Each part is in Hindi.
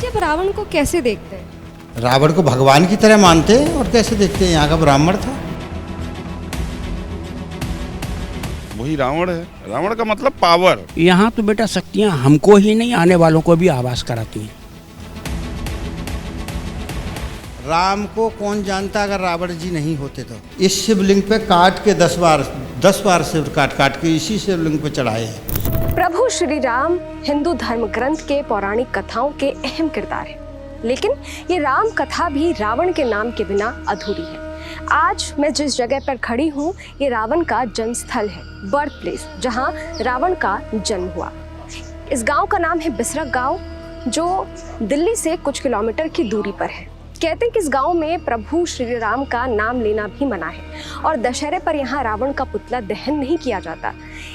जी आप रावण को कैसे देखते हैं? रावण को भगवान की तरह मानते हैं और कैसे देखते हैं। यहाँ का ब्राह्मण था। वही रावण है। रावण का मतलब पावर। यहाँ तो बेटा शक्तियाँ हमको ही नहीं आने वालों को भी आवाज कराती हैं। राम को कौन जानता अगर रावण जी नहीं होते तो। इस शिवलिंग पे काट के 10 बार शिव काट के इसी शिवलिंग पे चढ़ाए हैं। प्रभु श्री राम हिंदू धर्म ग्रंथ के पौराणिक कथाओं के अहम किरदार हैं, लेकिन ये राम कथा भी रावण के नाम के बिना अधूरी है। आज मैं जिस जगह पर खड़ी हूँ ये रावण का जन्म स्थल है, बर्थ प्लेस, जहाँ रावण का जन्म हुआ। इस गांव का नाम है बिसरक गांव, जो दिल्ली से कुछ किलोमीटर की दूरी पर है। कहते हैं कि इस गांव में प्रभु श्री राम का नाम लेना भी मना है और दशहरे पर यहाँ रावण का पुतला दहन नहीं किया जाता।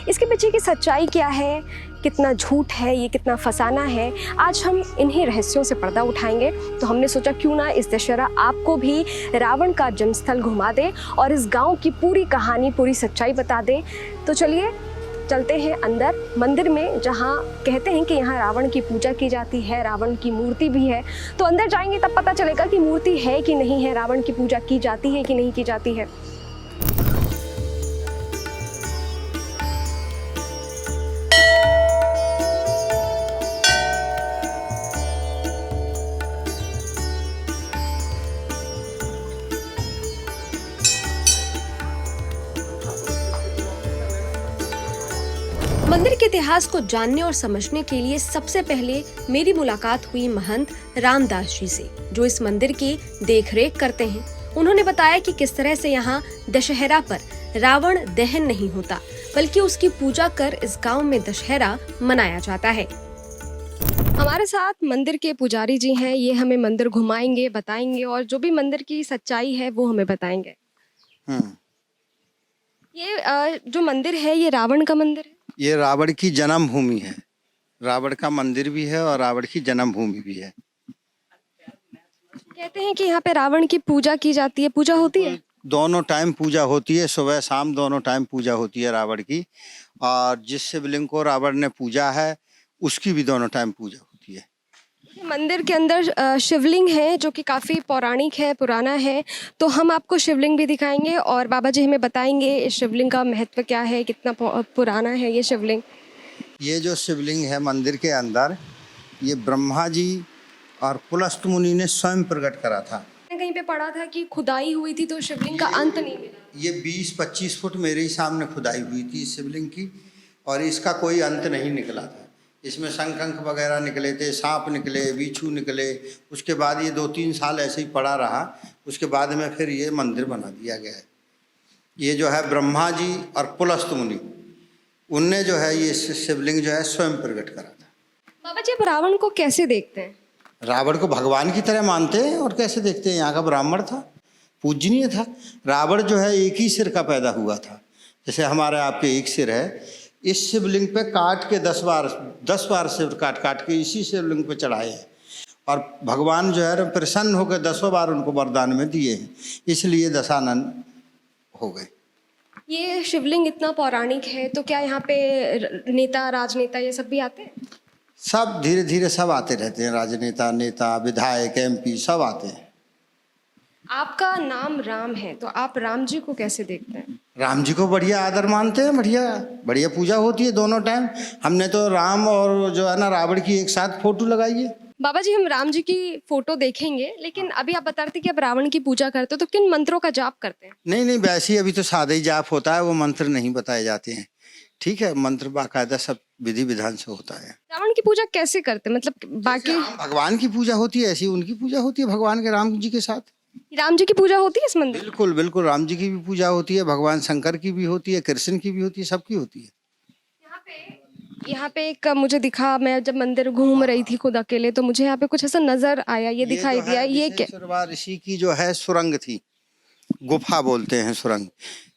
इसके पीछे की सच्चाई क्या है, कितना झूठ है, ये कितना फसाना है, आज हम इन्हीं रहस्यों से पर्दा उठाएंगे। तो हमने सोचा क्यों ना इस दशहरा आपको भी रावण का जन्मस्थल घुमा दे और इस गांव की पूरी कहानी, पूरी सच्चाई बता दे। तो चलिए चलते हैं अंदर मंदिर में, जहाँ कहते हैं कि यहाँ रावण की पूजा की जाती है, रावण की मूर्ति भी है। तो अंदर जाएंगे तब पता चलेगा कि मूर्ति है कि नहीं है, रावण की पूजा की जाती है कि नहीं की जाती है। मंदिर के इतिहास को जानने और समझने के लिए सबसे पहले मेरी मुलाकात हुई महंत रामदास जी से, जो इस मंदिर की देखरेख करते हैं। उन्होंने बताया कि किस तरह से यहाँ दशहरा पर रावण दहन नहीं होता, बल्कि उसकी पूजा कर इस गांव में दशहरा मनाया जाता है। हमारे साथ मंदिर के पुजारी जी हैं, ये हमें मंदिर घुमाएंगे, बताएंगे और जो भी मंदिर की सच्चाई है वो हमें बताएंगे। ये जो मंदिर है ये रावण का मंदिर है? ये रावण की जन्मभूमि है। रावण का मंदिर भी है और रावण की जन्मभूमि भी है। कहते हैं कि यहाँ पे रावण की पूजा की जाती है, पूजा होती है? दोनों टाइम पूजा होती है, सुबह शाम दोनों टाइम पूजा होती है रावण की। और जिस शिवलिंग को रावण ने पूजा है उसकी भी दोनों टाइम पूजा होती है। मंदिर के अंदर शिवलिंग है जो कि काफ़ी पौराणिक है, पुराना है। तो हम आपको शिवलिंग भी दिखाएंगे और बाबा जी हमें बताएंगे इस शिवलिंग का महत्व क्या है, कितना पुराना है ये शिवलिंग। ये जो शिवलिंग है मंदिर के अंदर, ये ब्रह्मा जी और पुलस्त मुनि ने स्वयं प्रकट करा था। कहीं पे पढ़ा था कि खुदाई हुई थी तो शिवलिंग का अंत नहीं मिला। ये 20-25 फुट मेरे ही सामने खुदाई हुई थी इस शिवलिंग की, और इसका कोई अंत नहीं निकला था। इसमें शंख वगैरह निकले थे, सांप निकले, बिच्छू निकले। उसके बाद ये 2-3 साल ऐसे ही पड़ा रहा। उसके बाद में फिर ये मंदिर बना दिया गया है। ये जो है ब्रह्मा जी और पुलस्त मुनि, उनने जो है ये शिवलिंग जो है स्वयं प्रकट करा था। बाबा जी आप रावण को कैसे देखते हैं? रावण को भगवान की तरह मानते हैं और कैसे देखते हैं। यहाँ का ब्राह्मण था, पूजनीय था। रावण जो है एक ही सिर का पैदा हुआ था, जैसे हमारे आपके एक सिर है। इस शिवलिंग पे काट के 10 बार शिव काट के इसी शिवलिंग पे चढ़ाए हैं। और भगवान जो है प्रसन्न होकर 10 बार उनको वरदान में दिए हैं, इसलिए दशानन हो गए। ये शिवलिंग इतना पौराणिक है तो क्या यहाँ पे नेता, राजनेता ये सब भी आते हैं? सब धीरे धीरे सब आते रहते हैं, राजनेता, नेता, विधायक, MP सब आते हैं। आपका नाम राम है तो आप राम जी को कैसे देखते हैं? राम जी को बढ़िया आदर मानते हैं, बढ़िया पूजा होती है दोनों टाइम। हमने तो राम और जो है ना रावण की एक साथ फोटो लगाई है। बाबा जी हम राम जी की फोटो देखेंगे, लेकिन अभी आप बता रहे थे कि आप रावण की पूजा करते हो, तो किन मंत्रों का जाप करते हैं? नहीं, वैसे ही अभी तो सादा ही जाप होता है, वो मंत्र नहीं बताए जाते हैं। ठीक है, मंत्र बाकायदा सब विधि विधान से होता है। रावण की पूजा कैसे करते हैं? मतलब बाकी भगवान की पूजा होती है ऐसी उनकी पूजा होती है, भगवान के राम जी के साथ। राम जी की पूजा होती है इस मंदिर? बिल्कुल राम जी की भी पूजा होती है, भगवान शंकर की भी होती है, कृष्ण की भी होती है, सबकी होती है। यहाँ पे एक मुझे दिखा, मैं जब मंदिर घूम रही थी खुद अकेले, तो मुझे यहाँ पे कुछ ऐसा नजर आया, ये दिखाई दिया, ये क्या? ऋषि की जो है सुरंग थी, गुफा बोलते हैं सुरंग।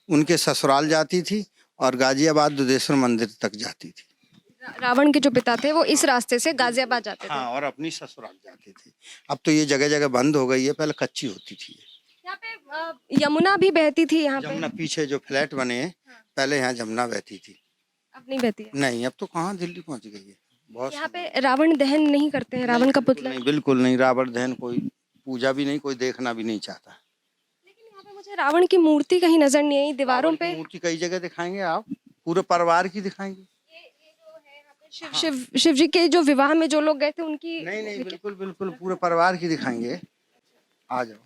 उनके ससुराल जाती थी और गाजियाबाद दुधेश्वर मंदिर तक जाती थी। रावण के जो पिता थे वो इस रास्ते से गाजियाबाद जाते थे। हाँ, और अपनी ससुराल जाते थे। अब तो ये जगह जगह बंद हो गई है, पहले कच्ची होती थी। यहाँ पे यमुना भी बहती थी यहाँ पे? जमुना पीछे जो फ्लैट बने हैं, पहले यहाँ जमुना बहती थी। अब नहीं बहती है? नहीं, अब तो कहाँ, दिल्ली पहुंच गई है। बहुत यहाँ पे रावण दहन नहीं करते हैं, रावण का पुतला। नहीं, बिल्कुल नहीं, रावण दहन कोई पूजा भी नहीं, कोई देखना भी नहीं चाहता। लेकिन यहाँ पे मुझे रावण की मूर्ति कहीं नजर नहीं आई दीवारों रावण की पे। मूर्ति कई जगह दिखाएंगे, आप पूरे परिवार की दिखाएंगे। शिव जी के जो विवाह में जो लोग गए थे उनकी। नहीं नहीं, बिल्कुल बिल्कुल पूरे परिवार की दिखाएंगे, आ जाओ।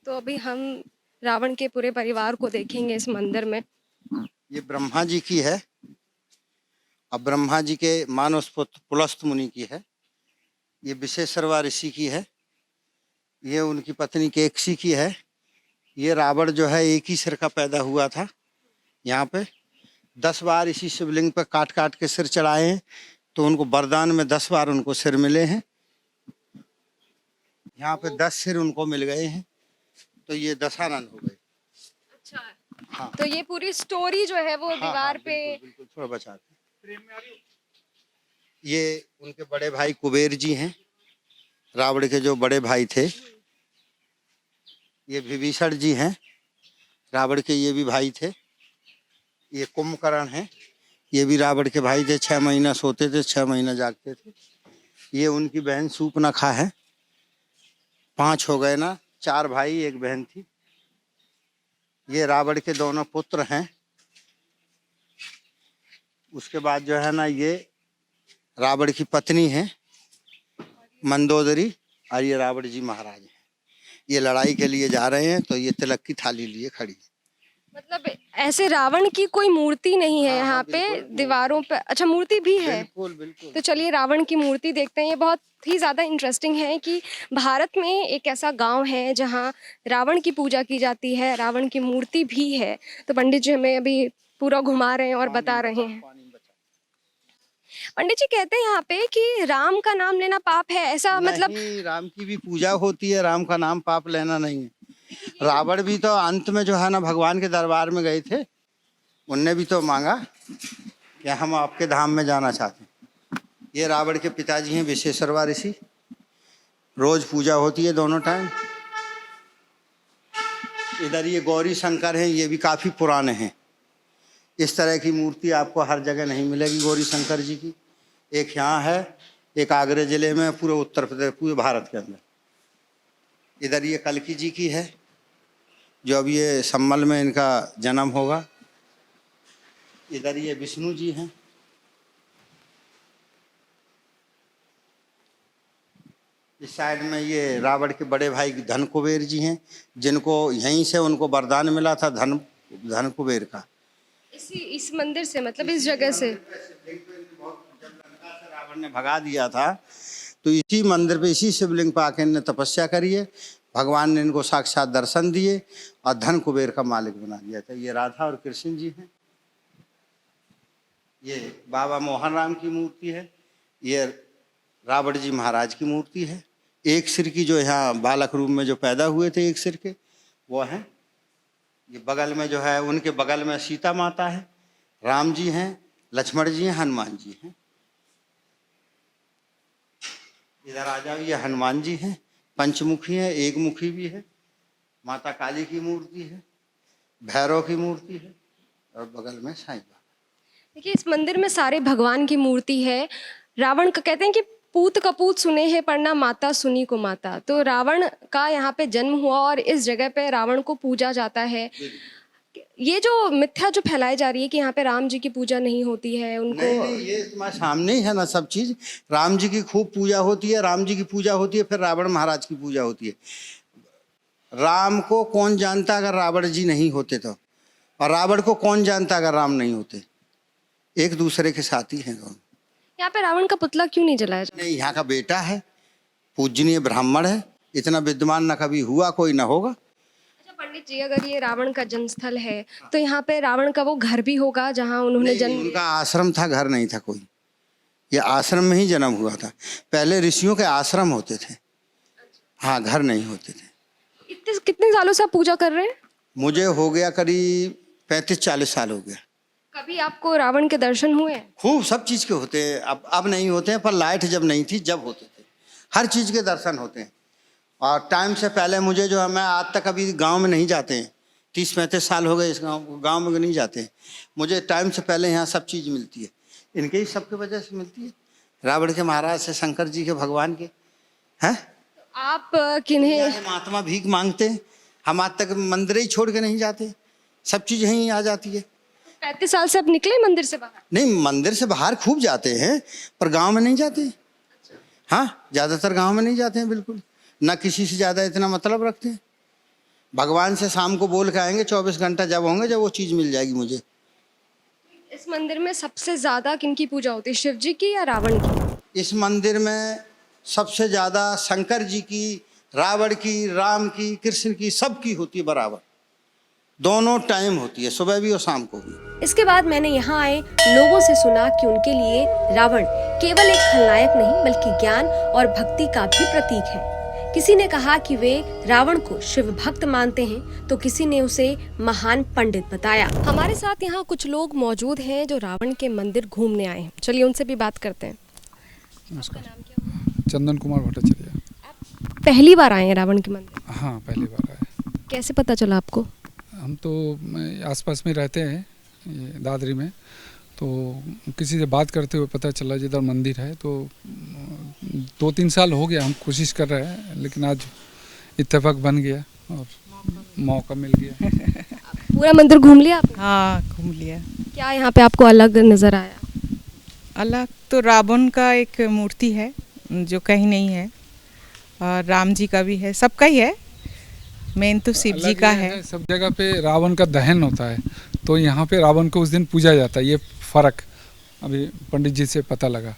तो अभी हम रावण के पूरे परिवार को देखेंगे इस मंदिर में। ये ब्रह्मा जी की है, अब ब्रह्मा जी के मानस पुत्र पुलस्त मुनि की है। ये विशेषरवा ऋषि की है। ये उनकी पत्नी केकसी की है। ये रावण जो है एक ही सिर का पैदा हुआ था। यहाँ पे 10 बार इसी शिवलिंग पे काट काट के सिर चढ़ाए हैं, तो उनको वरदान में 10 बार उनको सिर मिले हैं। यहाँ पे 10 सिर उनको मिल गए हैं, तो ये दशानन हो गए। अच्छा, हाँ तो ये पूरी स्टोरी जो है वो हाँ, दीवार हाँ, पे। बिल्कुल, बिल्कुल, थोड़ा बचा के। ये उनके बड़े भाई कुबेर जी हैं, रावण के जो बड़े भाई थे। ये विभीषण जी हैं, रावण के ये भी भाई थे। ये कुंभकर्ण हैं, ये भी रावण के भाई थे। 6 महीना सोते थे, 6 महीना जागते थे। ये उनकी बहन सूर्पनखा है। 5 हो गए ना, 4 भाई 1 बहन थी। ये रावण के दोनों पुत्र हैं। उसके बाद जो है ना, ये रावण की पत्नी है मंदोदरी, और ये रावण जी महाराज हैं। ये लड़ाई के लिए जा रहे हैं, तो ये तिलक की थाली लिए खड़ी है। मतलब ऐसे रावण की कोई मूर्ति नहीं है हाँ, यहाँ पे बिल्कुल, दीवारों पे। अच्छा, मूर्ति भी है। बिल्कुल बिल्कुल। तो चलिए रावण की मूर्ति देखते हैं। ये बहुत ही ज़्यादा इंटरेस्टिंग है कि भारत में एक ऐसा गांव है जहां रावण की पूजा की जाती है, रावण की मूर्ति भी है। तो पंडित जी हमें अभी पूरा घुमा रहे हैं और बता रहे हैं। पंडित जी कहते हैं यहाँ पे कि राम का नाम लेना पाप है, ऐसा मतलब? नहीं, राम की भी पूजा होती है, राम का नाम पाप लेना नहीं है। रावण भी तो अंत में जो है ना भगवान के दरबार में गए थे, उनने भी तो मांगा कि हम आपके धाम में जाना चाहते हैं। ये रावण के पिताजी हैं विशेषरवा ऋषि। रोज पूजा होती है दोनों टाइम। इधर ये गौरी शंकर हैं, ये भी काफ़ी पुराने हैं। इस तरह की मूर्ति आपको हर जगह नहीं मिलेगी गौरी शंकर जी की। एक यहाँ है, एक आगरे जिले में, पूरे उत्तर प्रदेश, पूरे भारत के अंदर। इधर ये कल्की जी की है, जो अब ये सम्मल में इनका जन्म होगा। इधर ये विष्णु जी हैं। इस साइड में ये रावण के बड़े भाई धन कुबेर जी हैं, जिनको यहीं से उनको वरदान मिला था धन कुबेर का। इस मंदिर से, मतलब इस जगह से। रावण ने भगा दिया था, तो इसी मंदिर पे, इसी शिवलिंग पे आके इन्होंने तपस्या करी है। भगवान ने इनको साक्षात दर्शन दिए और धन कुबेर का मालिक बना दिया था। ये राधा और कृष्ण जी हैं। ये बाबा मोहन राम की मूर्ति है। ये रावण जी महाराज की मूर्ति है। एक सिर की, जो यहाँ बालक रूप में जो पैदा हुए थे एक सिर के, वो हैं। ये बगल में जो है, उनके बगल में सीता माता है, राम जी हैं, लक्ष्मण जी हैं, हनुमान जी हैं। इधर आ जाओ, ये हनुमान जी हैं, पंचमुखी हैं, एक मुखी भी है। माता काली की मूर्ति है, भैरव की मूर्ति है, और बगल में साईं बाबा। देखिए, इस मंदिर में सारे भगवान की मूर्ति है। रावण का कहते हैं कि पूत कपूत सुने हैं पर ना माता सुनी को माता। तो रावण का यहाँ पे जन्म हुआ और इस जगह पे रावण को पूजा जाता है। ये जो मिथ्या जो फैलाई जा रही है कि यहाँ पे राम जी की पूजा नहीं होती है, उनको नहीं, ये तुम्हारे सामने ही है ना सब चीज। राम जी की खूब पूजा होती है, राम जी की पूजा होती है, फिर रावण महाराज की पूजा होती है। राम को कौन जानता अगर रावण जी नहीं होते तो, और रावण को कौन जानता अगर राम नहीं होते। एक दूसरे के साथी हैं दोनों। यहाँ पे रावण का पुतला क्यों नहीं जलाया जाता? नहीं, यहाँ का बेटा है, पूजनीय ब्राह्मण है, इतना विद्वान न कभी हुआ, कोई न होगा। अच्छा पंडित जी, अगर ये रावण का जन्म स्थल है तो यहाँ पे रावण का वो घर भी होगा जहाँ उन्होंने जन्म? उनका आश्रम था, घर नहीं था कोई। ये आश्रम में ही जन्म हुआ था। पहले ऋषियों के आश्रम होते थे, हाँ, घर नहीं होते थे। इतने कितने सालों से आप पूजा कर रहे हैं? मुझे हो गया करीब 35-40 साल हो गया। कभी आपको रावण के दर्शन हुए हैं? खूब सब चीज के होते हैं। अब नहीं होते हैं, पर लाइट जब नहीं थी जब होते थे। हर चीज के दर्शन होते हैं। और टाइम से पहले मुझे जो है, मैं आज तक अभी गांव में नहीं जाते हैं 30-35 साल हो गए इस गांव में नहीं जाते हैं। मुझे टाइम से पहले यहाँ सब चीज़ मिलती है, इनके ही सबके वजह से मिलती है, रावण के महाराज से, शंकर जी के, भगवान के हैं। आप किन्हें महात्मा भीख मांगते हैं, हम आज तक मंदिर ही छोड़ के नहीं जाते, सब चीज़ यहीं आ जाती है। 35 साल से अब निकले मंदिर से बाहर? नहीं, मंदिर से बाहर खूब जाते हैं पर गांव में नहीं जाते। हाँ, ज़्यादातर गांव में नहीं जाते हैं बिल्कुल, ना किसी से ज़्यादा इतना मतलब रखते हैं। भगवान से शाम को बोल के आएंगे 24 घंटा जब होंगे, जब वो चीज़ मिल जाएगी मुझे। इस मंदिर में सबसे ज्यादा किनकी पूजा होती है, शिव जी की या रावण की? इस मंदिर में सबसे ज़्यादा शंकर जी की, रावण की, राम की, कृष्ण की, सबकी होती है बराबर, दोनों टाइम होती है, सुबह भी और शाम को भी। इसके बाद मैंने यहाँ आए लोगों से सुना कि उनके लिए रावण केवल एक खलनायक नहीं बल्कि ज्ञान और भक्ति का भी प्रतीक है। किसी ने कहा कि वे रावण को शिव भक्त मानते हैं, तो किसी ने उसे महान पंडित बताया। हमारे साथ यहाँ कुछ लोग मौजूद हैं जो रावण के मंदिर घूमने आए हैं। चलिए उनसे भी बात करते हैं। नमस्कार, चंदन कुमार भट्टाचार्य। पहली बार आए हैं रावण के मंदिर? हाँ, पहली बार आए। कैसे पता चला आपको? हम तो आसपास में रहते हैं, ये दादरी में, तो किसी से बात करते हुए पता चला जिधर मंदिर है। तो 2-3 साल हो गया हम कोशिश कर रहे हैं, लेकिन आज इत्तेफाक बन गया और मौका मिल गया। पूरा मंदिर घूम लिया आपने? हाँ, घूम लिया। क्या यहाँ पे आपको अलग नजर आया? अलग तो रावण का एक मूर्ति है जो कहीं नहीं है, और राम जी का भी है, सबका ही है, मेन तो शिव जी का है। सब जगह पे रावण का दहन होता है, तो यहाँ पे रावण को उस दिन पूजा जाता है। ये फ़र्क अभी पंडित जी से पता लगा,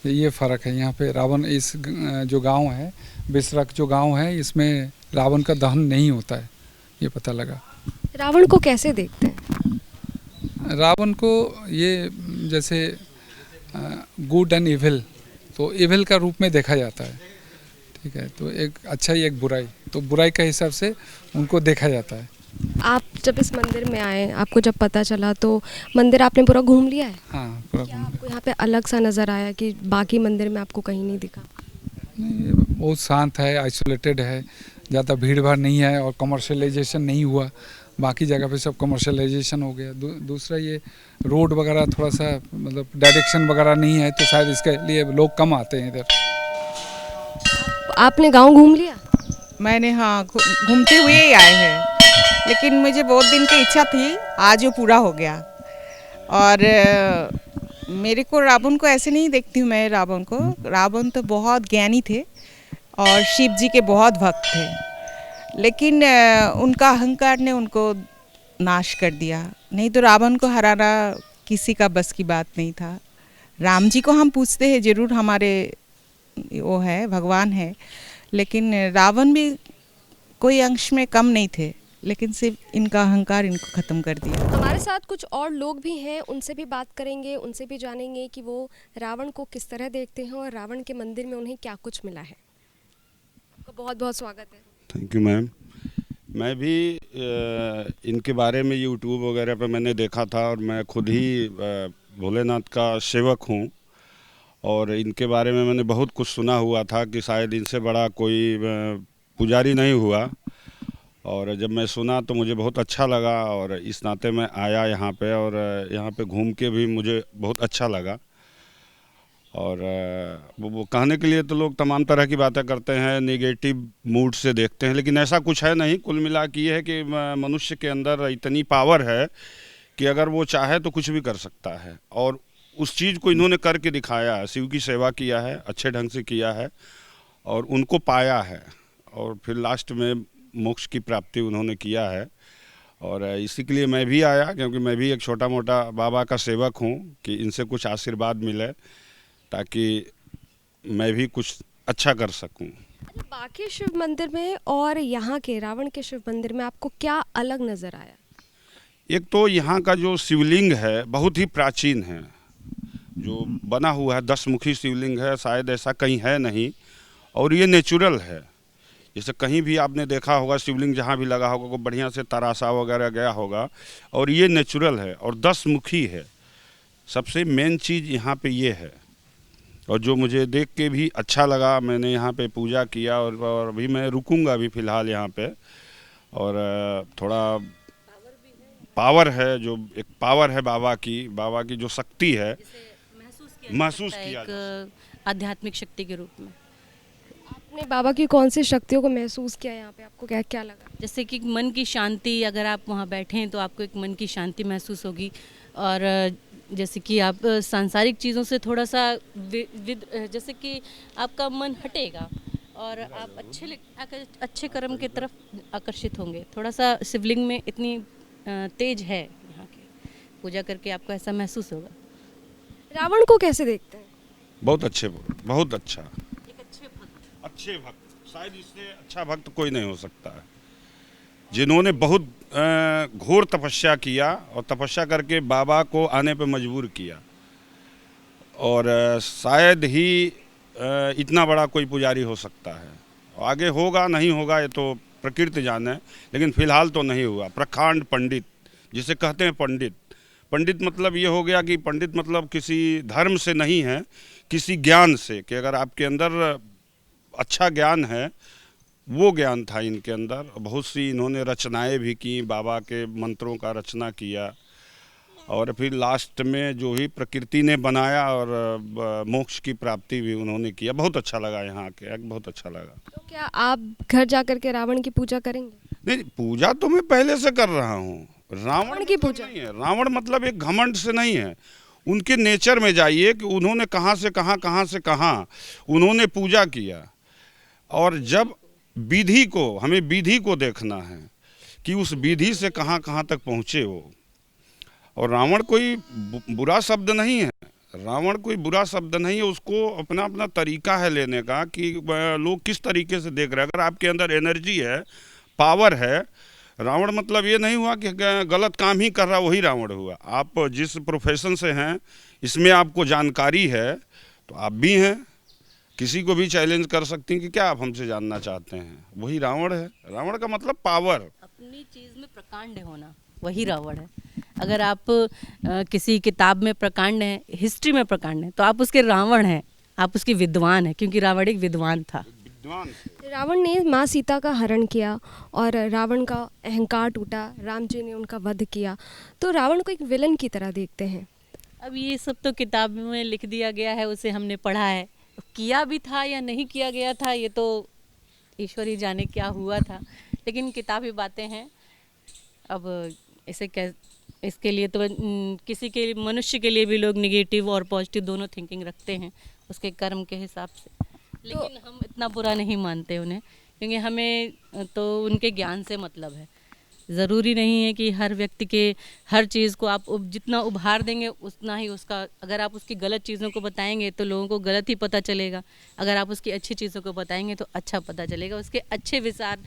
ये फ़र्क है। यहाँ पे रावण, इस जो गांव है बिसरक जो गांव है, इसमें रावण का दहन नहीं होता है, ये पता लगा। रावण को कैसे देखते हैं? रावण को ये जैसे गुड एंड इविल, तो इविल का रूप में देखा जाता है, ठीक है। तो एक अच्छाई एक बुराई, तो बुराई के हिसाब से उनको देखा जाता है। आप जब इस मंदिर में आए, आपको जब पता चला तो मंदिर आपने पूरा घूम लिया है? हाँ, पूरा क्या घूम आपको यहाँ पे अलग सा नज़र आया कि बाकी मंदिर में आपको कहीं नहीं दिखा? नहीं, ये बहुत शांत है, आइसोलेटेड है, ज़्यादा भीड़ भाड़ नहीं है और कमर्शियलाइजेशन नहीं हुआ। बाकी जगह पे सब कमर्शियलाइजेशन हो गया। दूसरा ये रोड वगैरह थोड़ा सा मतलब डायरेक्शन वगैरह नहीं है, तो शायद इसके लिए लोग कम आते हैं इधर। आपने गांव घूम लिया? मैंने हाँ घूमते हुए ही आए हैं, लेकिन मुझे बहुत दिन की इच्छा थी, आज वो पूरा हो गया। और मेरे को रावण को ऐसे नहीं देखती हूँ मैं रावण को। रावण तो बहुत ज्ञानी थे और शिव जी के बहुत भक्त थे, लेकिन उनका अहंकार ने उनको नाश कर दिया। नहीं तो रावण को हराना किसी का बस की बात नहीं था। राम जी को हम पूछते हैं ज़रूर, हमारे वो है, भगवान है, लेकिन रावण भी कोई अंश में कम नहीं थे, लेकिन सिर्फ इनका अहंकार इनको ख़त्म कर दिया। हमारे साथ कुछ और लोग भी हैं, उनसे भी बात करेंगे, उनसे भी जानेंगे कि वो रावण को किस तरह देखते हैं और रावण के मंदिर में उन्हें क्या कुछ मिला है। आपका बहुत बहुत स्वागत है। Thank you ma'am. मैं भी इनके बारे में यूट्यूब वगैरह पे मैंने देखा था, और मैं खुद ही भोलेनाथ का सेवक हूँ, और इनके बारे में मैंने बहुत कुछ सुना हुआ था कि शायद इनसे बड़ा कोई पुजारी नहीं हुआ। और जब मैं सुना तो मुझे बहुत अच्छा लगा, और इस नाते मैं आया यहाँ पे, और यहाँ पे घूम के भी मुझे बहुत अच्छा लगा। और वो कहने के लिए तो लोग तमाम तरह की बातें करते हैं, नेगेटिव मूड से देखते हैं, लेकिन ऐसा कुछ है नहीं। कुल मिला के ये है कि मनुष्य के अंदर इतनी पावर है कि अगर वो चाहे तो कुछ भी कर सकता है, और उस चीज़ को इन्होंने करके दिखाया है। शिव की सेवा किया है, अच्छे ढंग से किया है, और उनको पाया है, और फिर लास्ट में मोक्ष की प्राप्ति उन्होंने किया है। और इसी के लिए मैं भी आया, क्योंकि मैं भी एक छोटा मोटा बाबा का सेवक हूँ, कि इनसे कुछ आशीर्वाद मिले ताकि मैं भी कुछ अच्छा कर सकूँ। बाकी शिव मंदिर में और यहाँ के रावण के शिव मंदिर में आपको क्या अलग नज़र आया? एक तो यहाँ का जो शिवलिंग है बहुत ही प्राचीन है, जो बना हुआ है, 10 मुखी शिवलिंग है, शायद ऐसा कहीं है नहीं, और ये नेचुरल है। जैसे कहीं भी आपने देखा होगा शिवलिंग जहाँ भी लगा होगा को बढ़िया से तरासा वगैरह गया होगा, और ये नेचुरल है और 10 मुखी है। सबसे मेन चीज़ यहाँ पे ये है, और जो मुझे देख के भी अच्छा लगा। मैंने यहाँ पे पूजा किया, और अभी मैं रुकूंगा अभी फ़िलहाल यहाँ पे, और थोड़ा पावर है, जो एक पावर है बाबा की जो शक्ति है, महसूस किया एक आध्यात्मिक शक्ति के रूप में। आपने बाबा की कौन सी शक्तियों को महसूस किया यहाँ पे, आपको क्या क्या लगा? जैसे कि मन की शांति, अगर आप वहाँ बैठे हैं तो आपको एक मन की शांति महसूस होगी। और जैसे कि आप सांसारिक चीज़ों से थोड़ा सा जैसे कि आपका मन हटेगा और आप अच्छे कर्म की तरफ आकर्षित होंगे। थोड़ा सा शिवलिंग में इतनी तेज है यहाँ के, पूजा करके आपको ऐसा महसूस होगा। रावण को कैसे देखते हैं? बहुत अच्छा, एक अच्छे भक्त, शायद इससे अच्छा भक्त कोई नहीं हो सकता है, जिन्होंने बहुत घोर तपस्या किया और तपस्या करके बाबा को आने पे मजबूर किया। और शायद ही इतना बड़ा कोई पुजारी हो सकता है। आगे होगा नहीं होगा ये तो प्रकृति जाने, लेकिन फिलहाल तो नहीं हुआ। प्रकांड पंडित जिसे कहते हैं, पंडित मतलब ये हो गया कि पंडित मतलब किसी धर्म से नहीं है, किसी ज्ञान से, कि अगर आपके अंदर अच्छा ज्ञान है, वो ज्ञान था इनके अंदर। बहुत सी इन्होंने रचनाएं भी की, बाबा के मंत्रों का रचना किया, और फिर लास्ट में जो ही प्रकृति ने बनाया और मोक्ष की प्राप्ति भी उन्होंने किया। बहुत अच्छा लगा यहाँ के, बहुत अच्छा लगा। तो क्या आप घर जा कर के रावण की पूजा करेंगे? नहीं, पूजा तो मैं पहले से कर रहा हूँ। रावण की पूजा नहीं है, रावण मतलब एक घमंड से नहीं है। उनके नेचर में जाइए कि उन्होंने कहाँ से कहाँ उन्होंने पूजा किया, और जब विधि को, हमें विधि को देखना है कि उस विधि से कहाँ तक पहुँचे वो। और रावण कोई बुरा शब्द नहीं है, उसको अपना अपना तरीका है लेने का कि लोग किस तरीके से देख रहे हैं। अगर आपके अंदर एनर्जी है, पावर है, रावण मतलब ये नहीं हुआ कि गलत काम ही कर रहा वही रावण हुआ। आप जिस प्रोफेशन से हैं, इसमें आपको जानकारी है, तो आप भी हैं, किसी को भी चैलेंज कर सकती हैं कि क्या आप हमसे जानना चाहते हैं, वही रावण है। रावण का मतलब पावर, अपनी चीज़ में प्रकांड होना, वही रावण है। अगर आप किसी किताब में प्रकांड हैं, हिस्ट्री में प्रकांड हैं, तो आप उसके रावण हैं, आप उसकी विद्वान हैं, क्योंकि रावण एक विद्वान था। रावण ने माँ सीता का हरण किया और रावण का अहंकार टूटा, राम जी ने उनका वध किया, तो रावण को एक विलन की तरह देखते हैं। अब ये सब तो किताब में लिख दिया गया है, उसे हमने पढ़ा है। किया भी था या नहीं किया गया था, ये तो ईश्वर ही जाने क्या हुआ था, लेकिन किताबी बातें हैं। अब इसके लिए तो किसी के मनुष्य के लिए भी लोग निगेटिव और पॉजिटिव दोनों थिंकिंग रखते हैं उसके कर्म के हिसाब से, लेकिन हम इतना बुरा नहीं मानते उन्हें, क्योंकि हमें तो उनके ज्ञान से मतलब है। ज़रूरी नहीं है कि हर व्यक्ति के हर चीज़ को आप जितना उभार देंगे उतना ही उसका, अगर आप उसकी गलत चीज़ों को बताएंगे तो लोगों को गलत ही पता चलेगा, अगर आप उसकी अच्छी चीज़ों को बताएंगे तो अच्छा पता चलेगा। उसके अच्छे विचार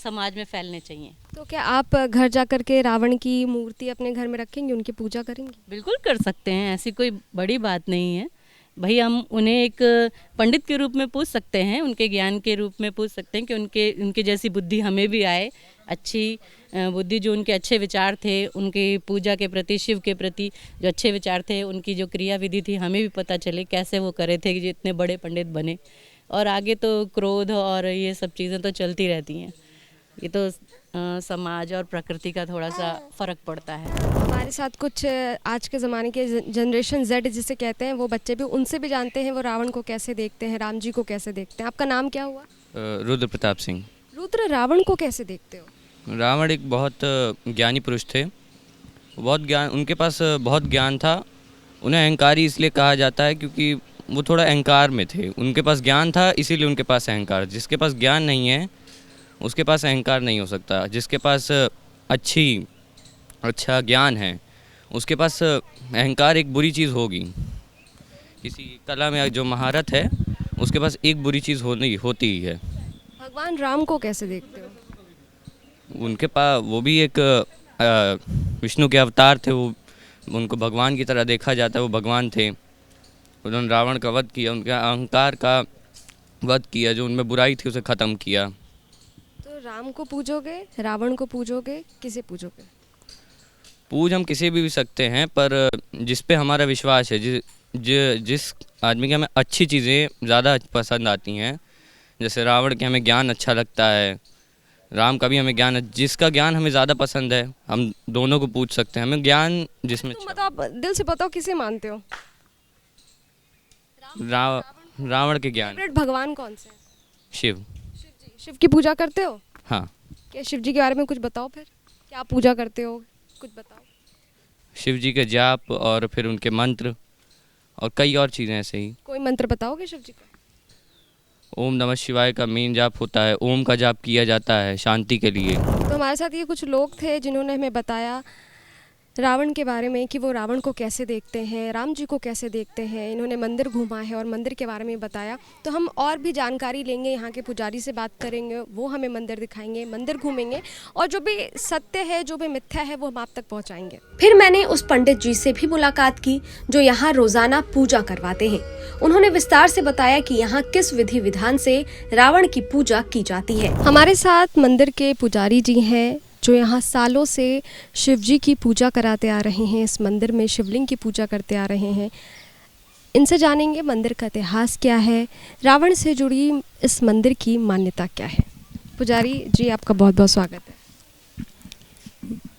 समाज में फैलने चाहिए। तो क्या आप घर जा कर के रावण की मूर्ति अपने घर में रखेंगे, उनकी पूजा करेंगे? बिल्कुल कर सकते हैं, ऐसी कोई बड़ी बात नहीं है भाई। हम उन्हें एक पंडित के रूप में पूछ सकते हैं, उनके ज्ञान के रूप में पूछ सकते हैं कि उनके जैसी बुद्धि हमें भी आए, अच्छी बुद्धि, जो उनके अच्छे विचार थे, उनकी पूजा के प्रति, शिव के प्रति जो अच्छे विचार थे, उनकी जो क्रिया विधि थी, हमें भी पता चले कैसे वो करे थे कि इतने बड़े पंडित बने। और आगे तो क्रोध और ये सब चीज़ें तो चलती रहती हैं, ये तो समाज और प्रकृति का थोड़ा सा फ़र्क पड़ता है। हमारे साथ कुछ आज के ज़माने के जनरेशन Z जिसे कहते हैं, वो बच्चे भी, उनसे भी जानते हैं वो रावण को कैसे देखते हैं, राम जी को कैसे देखते हैं। आपका नाम क्या हुआ? रुद्र प्रताप सिंह। रुद्र, रावण को कैसे देखते हो? रावण एक बहुत ज्ञानी पुरुष थे, उनके पास बहुत ज्ञान था। उन्हें अहंकारी इसलिए कहा जाता है क्योंकि वो थोड़ा अहंकार में थे। उनके पास ज्ञान था इसीलिए उनके पास अहंकार। जिसके पास ज्ञान नहीं है उसके पास अहंकार नहीं हो सकता। जिसके पास अच्छा ज्ञान है उसके पास अहंकार एक बुरी चीज़ होगी। किसी कला में जो महारत है उसके पास एक बुरी चीज़ होती ही है। भगवान राम को कैसे देखते हो? उनके पास वो भी एक विष्णु के अवतार थे, वो उनको भगवान की तरह देखा जाता है। वो भगवान थे, उन्होंने रावण का वध किया, उनके अहंकार का वध किया, जो उनमें बुराई थी उसे ख़त्म किया। तो राम को पूजोगे, रावण को पूजोगे, किसे पूजोगे? पूज हम किसी भी सकते हैं, पर जिस पे हमारा विश्वास है, जिस आदमी के हमें अच्छी चीज़ें ज़्यादा पसंद आती हैं, जैसे रावण के हमें ज्ञान अच्छा लगता है, राम का भी हमें ज्ञान है। जिसका ज्ञान हमें ज़्यादा पसंद है हम दोनों को पूछ सकते हैं, हमें ज्ञान जिसमें तुम बताओ, दिल से बताओ किसे मानते हो? रावण के ज्ञान। फेवरेट भगवान कौन से हैं? शिव। शिव की पूजा करते हो? हाँ, क्या शिव जी के बारे में कुछ बताओ, फिर क्या पूजा करते हो, कुछ बताओ। शिव जी के जाप और फिर उनके मंत्र और कई और चीज़ें ऐसे ही। कोई मंत्र बताओगे शिव जी का? ओम नमः शिवाय का मेन जाप होता है, ओम का जाप किया जाता है शांति के लिए। तो हमारे साथ ये कुछ लोग थे जिन्होंने हमें बताया रावण के बारे में कि वो रावण को कैसे देखते हैं, राम जी को कैसे देखते हैं। इन्होंने मंदिर घूमा है और मंदिर के बारे में बताया। तो हम और भी जानकारी लेंगे, यहाँ के पुजारी से बात करेंगे, वो हमें मंदिर दिखाएंगे, मंदिर घूमेंगे और जो भी सत्य है, जो भी मिथ्या है, वो हम आप तक पहुँचाएंगे। फिर मैंने उस पंडित जी से भी मुलाकात की जो यहाँ रोजाना पूजा करवाते हैं। उन्होंने विस्तार से बताया कि यहाँ किस विधि विधान से रावण की पूजा की जाती है। हमारे साथ मंदिर के पुजारी जी हैं जो यहाँ सालों से शिव जी की पूजा कराते आ रहे हैं, इस मंदिर में शिवलिंग की पूजा करते आ रहे हैं। इनसे जानेंगे मंदिर का इतिहास क्या है, रावण से जुड़ी इस मंदिर की मान्यता क्या है। पुजारी जी आपका बहुत बहुत स्वागत है।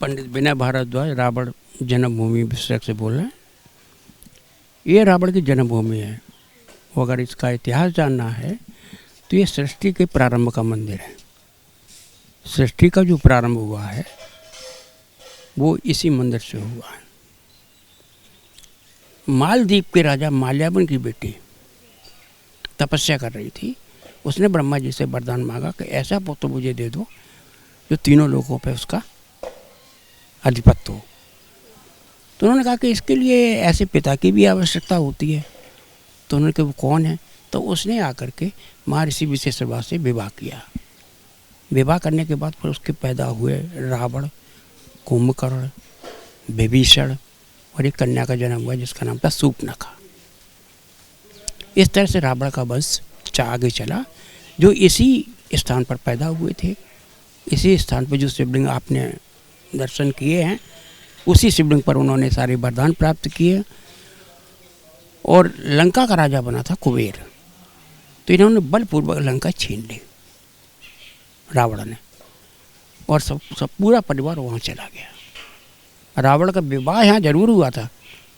पंडित विनय भारद्वाज, रावण जन्मभूमि विषय से बोल रहे हैं। ये रावण की जन्मभूमि है। वो अगर इसका इतिहास जानना है तो ये सृष्टि के प्रारंभ का मंदिर है। सृष्टि का जो प्रारंभ हुआ है वो इसी मंदिर से हुआ है। मालदीप के राजा माल्यावन की बेटी तपस्या कर रही थी। उसने ब्रह्मा जी से वरदान मांगा कि ऐसा पुत्र मुझे दे दो जो तीनों लोगों पे उसका अधिपत्य हो। तो उन्होंने कहा कि इसके लिए ऐसे पिता की भी आवश्यकता होती है। तो उन्होंने कहा वो कौन है? तो उसने आकर के महर्षि विशेषवा से विवाह किया। विवाह करने के बाद फिर उसके पैदा हुए रावण, कुंभकर्ण, विभीषण और एक कन्या का जन्म हुआ जिसका नाम था शूर्पणखा। इस तरह से रावण का वंश आगे चला जो इसी स्थान पर पैदा हुए थे। इसी स्थान पर जो शिवलिंग आपने दर्शन किए हैं उसी शिवलिंग पर उन्होंने सारे वरदान प्राप्त किए। और लंका का राजा बना था कुबेर। तो इन्होंने बलपूर्वक लंका छीन ली रावण ने, और सब पूरा परिवार वहाँ चला गया। रावण का विवाह यहाँ जरूर हुआ था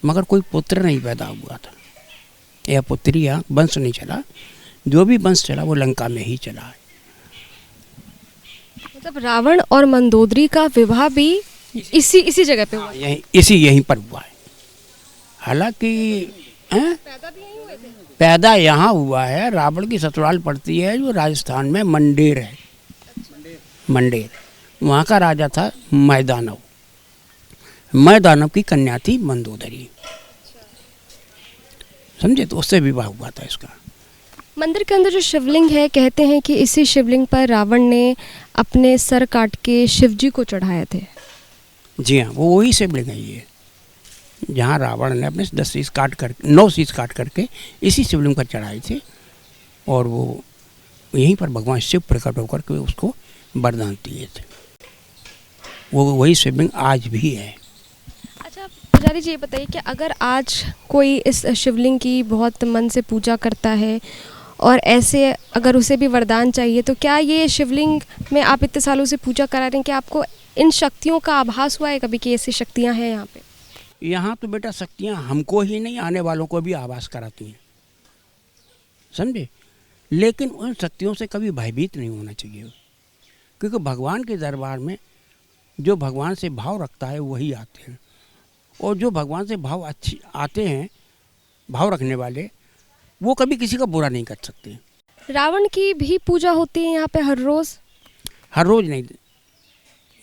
मगर कोई पुत्र नहीं पैदा हुआ था या पुत्री, यहाँ वंश नहीं चला। जो भी वंश चला वो लंका में ही चला है। मतलब रावण और मंदोदरी का विवाह भी इसी जगह पे हुआ? यहीं पर हुआ है। हालांकि पैदा यहाँ हुआ है। रावण की ससुराल पड़ती है जो राजस्थान में मंडेर है। मंडेर वहाँ का राजा था मैदानव। मैदानव की कन्या थी मंदोदरी, समझे? तो उससे विवाह हुआ था इसका। मंदिर के अंदर जो शिवलिंग है, कहते हैं कि इसी शिवलिंग पर रावण ने अपने सर काट के शिव जी को चढ़ाए थे। जी हाँ, वो वही शिवलिंग है ये, जहाँ रावण ने अपने 10 शीश काट कर 9 शीश काट करके इसी शिवलिंग पर चढ़ाए थे। और वो यहीं पर भगवान शिव प्रकट होकर के उसको वरदान दिए थे। वो वही शिवलिंग आज भी है। अच्छा पुजारी जी, ये बताइए कि अगर आज कोई इस शिवलिंग की बहुत मन से पूजा करता है और ऐसे अगर उसे भी वरदान चाहिए, तो क्या ये शिवलिंग में आप इतने सालों से पूजा करा रहे हैं कि आपको इन शक्तियों का आभास हुआ है कभी कि ऐसी शक्तियाँ हैं यहाँ पे? यहाँ तो बेटा शक्तियाँ हमको ही नहीं, आने वालों को भी आभास कराती हैं, समझे? लेकिन उन शक्तियों से कभी भयभीत नहीं होना चाहिए, क्योंकि भगवान के दरबार में जो भगवान से भाव रखता है वही आते हैं। और जो भगवान से भाव अच्छी आते हैं, भाव रखने वाले, वो कभी किसी का बुरा नहीं कर सकते। रावण की भी पूजा होती है यहाँ पे हर रोज़? हर रोज़ नहीं,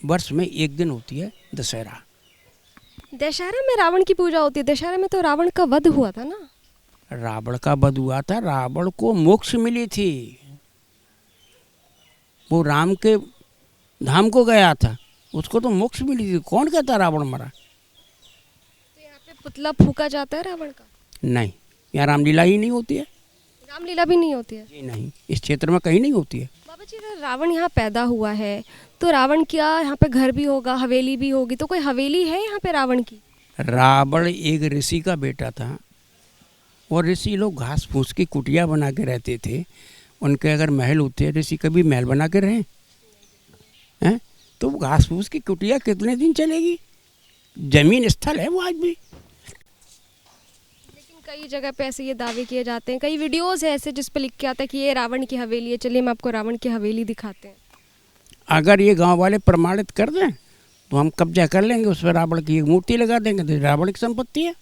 वर्ष में एक दिन होती है दशहरा। दशहरा में रावण की पूजा होती है? दशहरा में तो रावण का वध हुआ था ना? रावण का वध हुआ था, रावण को मोक्ष मिली थी। वो राम के धाम को गया था, उसको तो मोक्ष मिली थी। कौन कहता रावण मरा? तो यहाँ पे पुतला फूका जाता है रावण का? नहीं, यहाँ रामलीला ही नहीं होती है। रामलीला भी नहीं होती है? जी नहीं, इस क्षेत्र में कहीं नहीं होती है। बाबा जी, अगर रावण यहाँ पैदा हुआ है तो रावण क्या यहाँ पे घर भी होगा, हवेली भी होगी, तो कोई हवेली है यहाँ पे रावण की? रावण एक ऋषि का बेटा था और ऋषि लोग घास फूस की कुटिया बना के रहते थे। उनके अगर महल होते, ऋषि कभी महल बना के रहे? हैं? तो वो घास फूस की कुटिया कितने दिन चलेगी? जमीन स्थल है वो आज भी। लेकिन कई जगह पे ऐसे ये दावे किए जाते हैं, कई वीडियोस है ऐसे जिस पे लिख के आता है कि ये रावण की हवेली है। चलिए हम आपको रावण की हवेली दिखाते हैं। अगर ये गांव वाले प्रमाणित कर दें तो हम कब्जा कर लेंगे, उस पर रावण की एक मूर्ति लगा देंगे, तो रावण की संपत्ति है।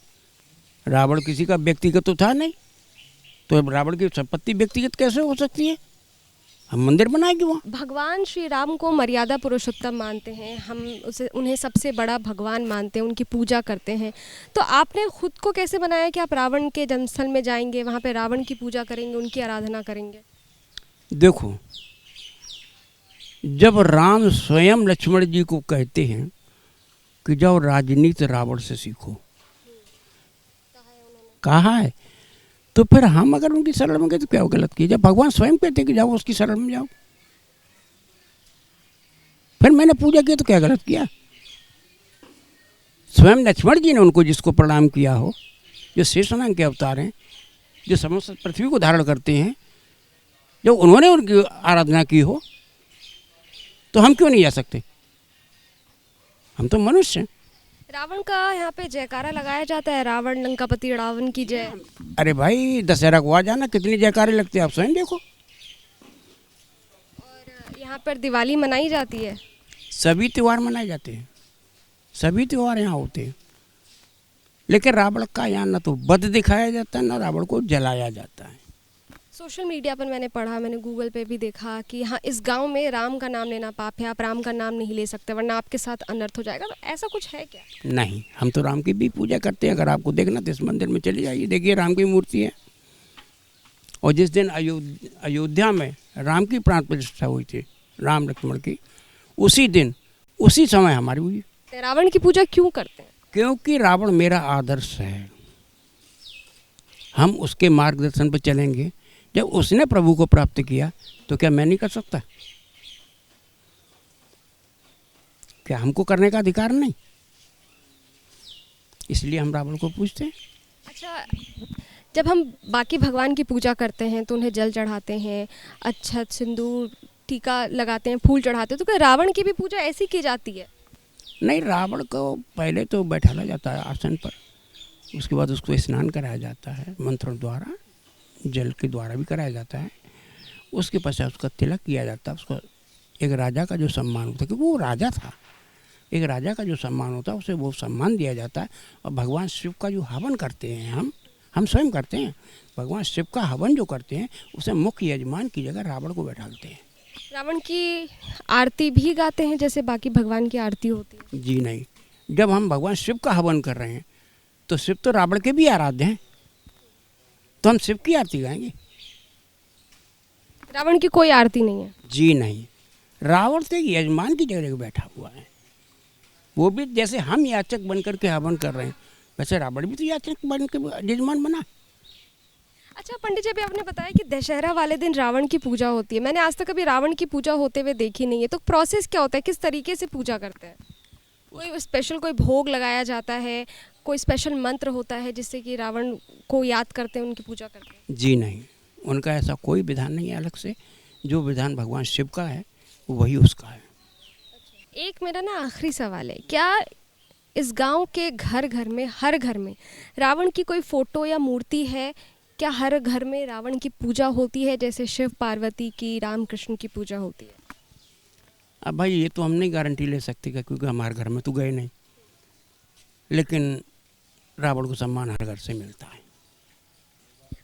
रावण किसी का व्यक्तिगत तो था नहीं, तो रावण की संपत्ति व्यक्तिगत कैसे हो सकती है? हम मंदिर बनाएंगे वहाँ। भगवान श्री राम को मर्यादा पुरुषोत्तम मानते हैं हम, उन्हें सबसे बड़ा भगवान मानते हैं, उनकी पूजा करते हैं। तो आपने खुद को कैसे बनाया कि आप रावण के जन्मस्थल में जाएंगे, वहाँ पे रावण की पूजा करेंगे, उनकी आराधना करेंगे? देखो, जब राम स्वयं लक्ष्मण जी को कहते हैं कि जाओ राजनीति रावण से सीखो, कहा है, तो फिर हम अगर उनकी शरण में गए तो क्या गलत किया? जब भगवान स्वयं कहते हैं कि जाओ उसकी शरण में जाओ, फिर मैंने पूजा की तो क्या गलत किया? स्वयं लक्ष्मण जी ने उनको जिसको प्रणाम किया हो, जो शेषनाग के अवतार हैं, जो समस्त पृथ्वी को धारण करते हैं, जब उन्होंने उनकी आराधना की हो, तो हम क्यों नहीं जा सकते? हम तो मनुष्य हैं। रावण का यहाँ पे जयकारा लगाया जाता है, रावण लंकापति रावण की जय। अरे भाई, दशहरा को आ जाना, कितनी जयकारे लगते हैं आप स्वयं देखो। और यहाँ पर दिवाली मनाई जाती है। सभी त्यौहार मनाए जाते हैं, सभी त्यौहार यहाँ होते हैं, लेकिन रावण का यहाँ न तो वध दिखाया जाता है, न रावण को जलाया जाता है। सोशल मीडिया पर मैंने पढ़ा, मैंने गूगल पे भी देखा कि यहाँ इस गांव में राम का नाम लेना पाप है, आप राम का नाम नहीं ले सकते वरना आपके साथ अनर्थ हो जाएगा। तो ऐसा कुछ है क्या? नहीं, हम तो राम की भी पूजा करते हैं। अगर आपको देखना तो इस मंदिर में चले जाइए, देखिए राम की मूर्ति है। और जिस दिन अयोध्या में राम की प्राण प्रतिष्ठा हुई थी, राम लक्ष्मण की, उसी दिन उसी समय हमारी हुई। रावण की पूजा क्यों करते हैं? क्योंकि रावण मेरा आदर्श है। हम उसके मार्गदर्शन पर चलेंगे। जब उसने प्रभु को प्राप्त किया तो क्या मैं नहीं कर सकता? क्या हमको करने का अधिकार नहीं? इसलिए हम रावण को पूजते हैं। अच्छा, जब हम बाकी भगवान की पूजा करते हैं तो उन्हें जल चढ़ाते हैं, अच्छा सिंदूर टीका लगाते हैं, फूल चढ़ाते हैं, तो क्या रावण की भी पूजा ऐसी की जाती है? नहीं, रावण को पहले तो बैठाया जाता है आसन पर, उसके बाद उसको स्नान कराया जाता है मंत्रों द्वारा, जल के द्वारा भी कराया जाता है। उसके पश्चात उसका तिलक किया जाता है। उसको एक राजा का जो सम्मान होता है, क्योंकि वो राजा था, एक राजा का जो सम्मान होता है उसे वो सम्मान दिया जाता है। और भगवान शिव का जो हवन करते हैं हम स्वयं करते हैं। भगवान शिव का हवन जो करते हैं उसे मुख्य यजमान की जगह रावण को बैठाते हैं। रावण की आरती भी गाते हैं जैसे बाकी भगवान की आरती होती है? जी नहीं, जब हम भगवान शिव का हवन कर रहे हैं तो शिव तो रावण के भी आराध्य हैं, तो हम शिव की आरती गाएंगे। रावण की कोई आरती नहीं है? जी नहीं, रावण तो एक यजमान की जगह बैठा हुआ है। वो भी जैसे हम याचक बन करके हवन कर रहे हैं, वैसे रावण भी तो याचक बन के यजमान बना। अच्छा पंडित जी, अभी आपने बताया कि दशहरा वाले दिन रावण की पूजा होती है। मैंने आज तक कभी रावण की पूजा होते हुए देखी नहीं है। तो प्रोसेस क्या होता है, किस तरीके से पूजा करते हैं? कोई स्पेशल कोई भोग लगाया जाता है, कोई स्पेशल मंत्र होता है जिससे कि रावण को याद करते हैं, उनकी पूजा करते हैं? जी नहीं, उनका ऐसा कोई विधान नहीं है अलग से। जो विधान भगवान शिव का है वही उसका है। एक मेरा ना आखिरी सवाल है, क्या इस गांव के घर घर में, हर घर में रावण की कोई फोटो या मूर्ति है? क्या हर घर में रावण की पूजा होती है जैसे शिव पार्वती की, राम कृष्ण की पूजा होती है? अब भाई ये तो हम नहीं गारंटी ले सकते क्योंकि हमारे घर में तो गए नहीं, लेकिन रावण को सम्मान हर घर से मिलता है।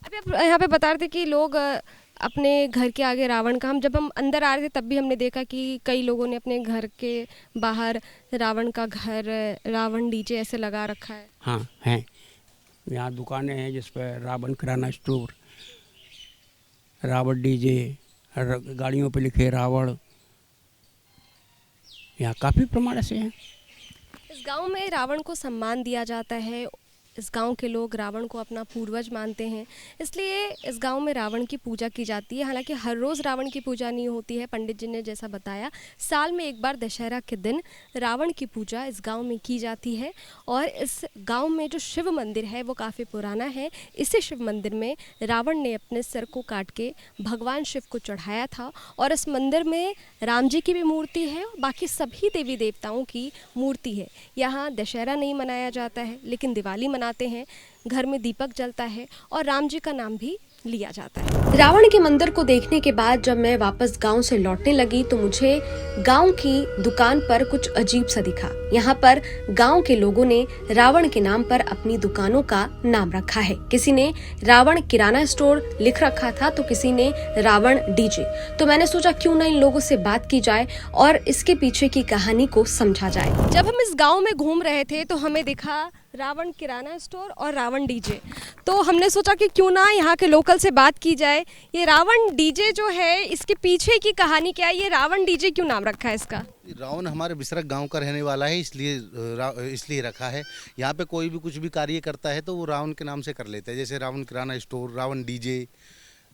अभी आप यहाँ पे बता रहे थे कि लोग अपने घर के आगे रावण का, जब हम अंदर आ रहे थे तब भी हमने देखा कि कई लोगों ने अपने घर के बाहर रावण का घर, रावण डीजे ऐसे लगा रखा है। हाँ हैं, यहाँ दुकानें हैं जिस पर रावण किराना स्टोर, रावण डीजे, गाड़ियों पे लिखे रावण, यहाँ काफ़ी प्रमाण से हैं। इस गांव में रावण को सम्मान दिया जाता है, इस गांव के लोग रावण को अपना पूर्वज मानते हैं, इसलिए इस गांव में रावण की पूजा की जाती है। हालांकि हर रोज़ रावण की पूजा नहीं होती है। पंडित जी ने जैसा बताया, साल में एक बार दशहरा के दिन रावण की पूजा इस गांव में की जाती है। और इस गांव में जो शिव मंदिर है वो काफ़ी पुराना है। इसी शिव मंदिर में रावण ने अपने सिर को काट के भगवान शिव को चढ़ाया था। और इस मंदिर में राम जी की भी मूर्ति है, बाकी सभी देवी देवताओं की मूर्ति है। यहाँ दशहरा नहीं मनाया जाता है, लेकिन दिवाली मनाते हैं। घर में दीपक जलता है और राम जी का नाम भी लिया जाता है। रावण के मंदिर को देखने के बाद जब मैं वापस गांव से लौटने लगी तो मुझे गांव की दुकान पर कुछ अजीब सा दिखा। यहाँ पर गांव के लोगों ने रावण के नाम पर अपनी दुकानों का नाम रखा है। किसी ने रावण किराना स्टोर लिख रखा था तो किसी ने रावण डीजे। तो मैंने सोचा क्यों ना इन लोगों से बात की जाए और इसके पीछे की कहानी को समझा जाए। जब हम इस गाँव में घूम रहे थे तो हमें दिखा रावण किराना स्टोर और रावण डीजे। तो हमने सोचा कि क्यों ना यहाँ के लोकल से बात की जाए। ये रावण डीजे जो है, इसके पीछे की कहानी क्या है? ये रावण डीजे क्यों नाम रखा है इसका? रावण हमारे बिसरक गांव का रहने वाला है, इसलिए रखा है। यहाँ पे कोई भी कुछ भी कार्य करता है तो वो रावण के नाम से कर लेता है। जैसे रावण किराना स्टोर, रावण डीजे।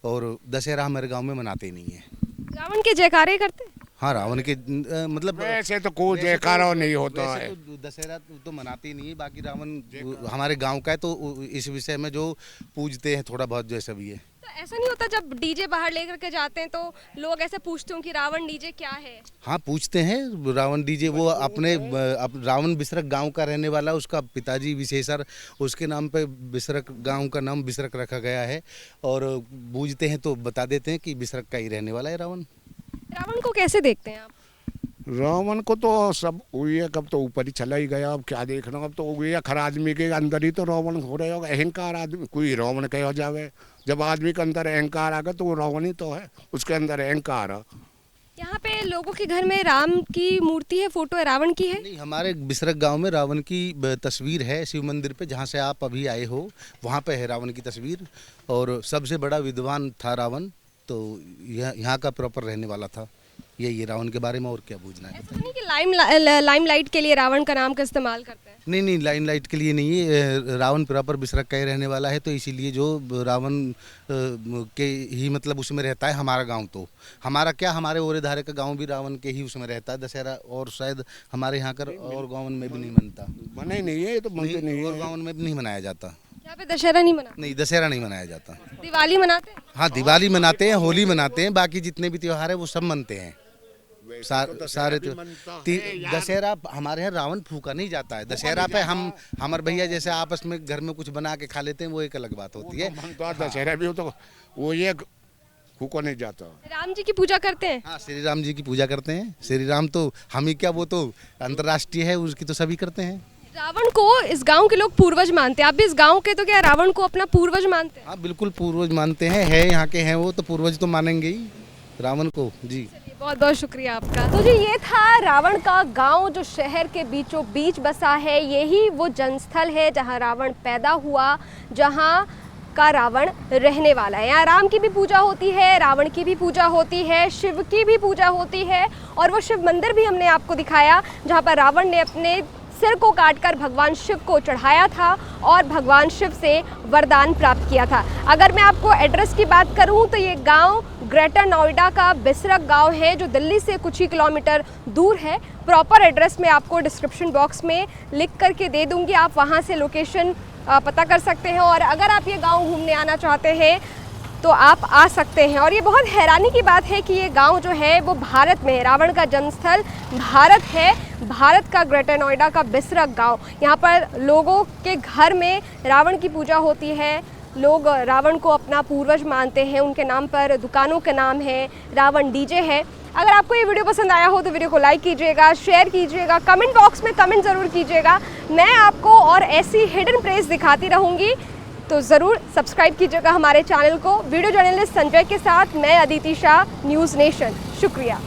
और दशहरा हमारे गाँव में मनाते ही नहीं है। रावण के जयकारे करते? हाँ, रावण के मतलब वैसे तो कोई जयकारा नहीं होता है। तो दशहरा तो मनाते ही नहीं है। बाकी रावण हमारे गांव का है तो इस विषय में जो पूजते हैं थोड़ा बहुत जैसा भी है। तो ऐसा नहीं होता जब डीजे बाहर लेकर के जाते हैं तो लोग ऐसे पूछते हो कि रावण डीजे क्या है? हाँ, पूछते हैं। रावण डीजे वो अपने रावण बिसरक गांव का रहने वाला, उसका पिताजी विशेषर, उसके नाम पे बिसरक गांव का नाम बिसरक रखा गया है। और पूजते हैं तो बता देते हैं कि बिसरक का ही रहने वाला है रावण। रावण को कैसे देखते हैं आप? रावण को तो सब वही है, कब तो ऊपर ही चला ही गया। अब क्या देखना, अब तो वही है हर आदमी के अंदर ही तो रावण हो रहे होगा। अहंकार आदमी कोई रावण कहा जावे। जब आदमी के अंदर अहंकार आ गया तो वो रावण ही तो है, उसके अंदर अहंकार है। यहाँ पे लोगों के घर में राम की मूर्ति है, फोटो है, रावण की है? नहीं, हमारे बिसरक गांव में रावण की तस्वीर है शिव मंदिर पे, जहाँ से आप अभी आए हो वहाँ पे है रावण की तस्वीर। और सबसे बड़ा विद्वान था रावण, तो यहाँ का प्रॉपर रहने वाला था। ये रावण के बारे में और क्या पूछना है? ऐसा नहीं कि लाइमलाइट के लिए रावण का नाम का इस्तेमाल करते हैं? नहीं, लाइमलाइट के लिए नहीं है। रावण प्रॉपर बिसरक का ही रहने वाला है, तो इसीलिए जो रावण के ही मतलब उसमें रहता है। हमारा गांव तो हमारा क्या, हमारे ओरेधारे का गांव भी रावण के ही उसमें रहता है दशहरा। और शायद हमारे यहाँ कर और गाँव में भी नहीं मनता। मना ही नहीं है, तो मनते नहीं है। और गाँव में भी नहीं मनाया जाता। यहाँ पे दशहरा नहीं मनाते? नहीं, दशहरा नहीं मनाया जाता। दिवाली मनाते हैं? हाँ, दिवाली मनाते हैं, होली मनाते हैं, बाकी जितने भी त्योहार है वो सब मनते हैं। सारे दशहरा हमारे यहाँ रावण फूका नहीं जाता है। दशहरा पे हम हमारे भैया जैसे आपस में घर में कुछ बना के खा लेते हैं, वो एक अलग बात होती है। दशहरा भी हो तो वो ये फूका नहीं जाता। राम जी की पूजा करते हैं? हाँ, श्री राम जी की पूजा करते हैं। श्री राम तो हम ही क्या, वो तो अंतर्राष्ट्रीय है, उसकी तो सभी करते हैं। रावण को इस गांव के लोग पूर्वज मानते हैं। आप भी इस गांव के, तो क्या रावण को अपना पूर्वज मानते हैं? हाँ, बिल्कुल पूर्वज मानते हैं। है यहाँ के हैं वो, तो पूर्वज तो मानेंगे ही रावण को। जी, बहुत बहुत शुक्रिया आपका। तो जी, ये था रावण का गांव जो शहर के बीचों बीच बसा है। यही वो जन्मस्थल है जहां रावण पैदा हुआ, जहां का रावण रहने वाला है। यहाँ राम की भी पूजा होती है, रावण की भी पूजा होती है, शिव की भी पूजा होती है। और वो शिव मंदिर भी हमने आपको दिखाया जहाँ पर रावण ने अपने सिर को काटकर भगवान शिव को चढ़ाया था और भगवान शिव से वरदान प्राप्त किया था। अगर मैं आपको एड्रेस की बात करूं तो ये गांव ग्रेटर नोएडा का बिसरक गांव है, जो दिल्ली से कुछ ही किलोमीटर दूर है। प्रॉपर एड्रेस मैं आपको डिस्क्रिप्शन बॉक्स में लिख करके दे दूंगी, आप वहां से लोकेशन पता कर सकते हैं। और अगर आप ये गाँव घूमने आना चाहते हैं तो आप आ सकते हैं। और ये बहुत हैरानी की बात है कि ये गांव जो है वो भारत में है। रावण का जन्मस्थल भारत है, भारत का ग्रेटर नोएडा का बिसरक गांव। यहाँ पर लोगों के घर में रावण की पूजा होती है। लोग रावण को अपना पूर्वज मानते हैं, उनके नाम पर दुकानों के नाम है, रावण डीजे है। अगर आपको ये वीडियो पसंद आया हो तो वीडियो को लाइक कीजिएगा, शेयर कीजिएगा, कमेंट बॉक्स में कमेंट ज़रूर कीजिएगा। मैं आपको और ऐसी हिडन प्लेस दिखाती रहूँगी, तो ज़रूर सब्सक्राइब कीजिएगा हमारे चैनल को। वीडियो जर्नलिस्ट संजय के साथ मैं अदिति शाह, न्यूज़ नेशन। शुक्रिया।